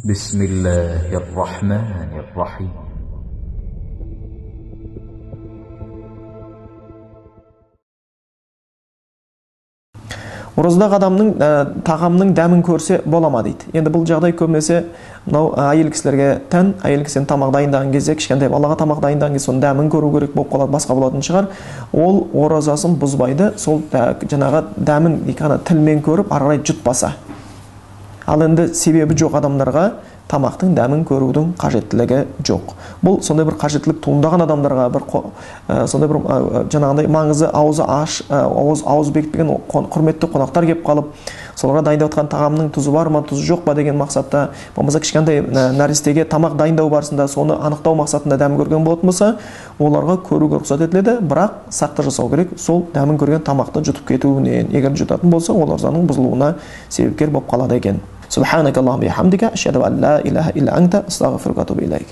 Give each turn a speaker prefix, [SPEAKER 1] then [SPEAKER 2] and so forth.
[SPEAKER 1] بسم الله الرحمن الرحيم.
[SPEAKER 2] Ораздағы адамның тағамның дәмін көрсе бола ма дейді. Енді бұл жағдай көбінесе мынау әйел кісілерге тән. Әйел кісінің тамақ дайындаған кезде, кішкентай балаға тамақ дайындаған кезде соның дәмін көру керек болып қалады, басқа болатын шығар. Ол оразасын бұзбайды. Сол жаңағы дәмін ғана тілмен көріп, ары қарай жұтпаса. Ал енді себебі жоқ адамдарға тамақтың дәмін көрудің қажеттілігі жоқ. Бұл сондай бір қажеттілік туындаған адамдарға сондай бір жаңағындай маңызы ауыз бекітпеген құрметті қонақтар келіп қалып, соларға дайындап отқан тағамның тұзы бар ма, тұзы жоқ па деген мақсатта, болмаса кішкентай нәрестеге тамақ дайындау барысында соны анықтау мақсатында дәмін көрген болатын болса, оларға көруге рұқсат етіледі, бірақ сақтық жасау керек, сол дәмін көрген тамақты жұтып кетуінен. Егер жұтатын болса, ол оразаның бұзылуына себепкер болып қалады екен. Субханакаллахумма ва бихамдика, ашһаду ан ла илаха илля анта, астағфирука ва атубу илейк.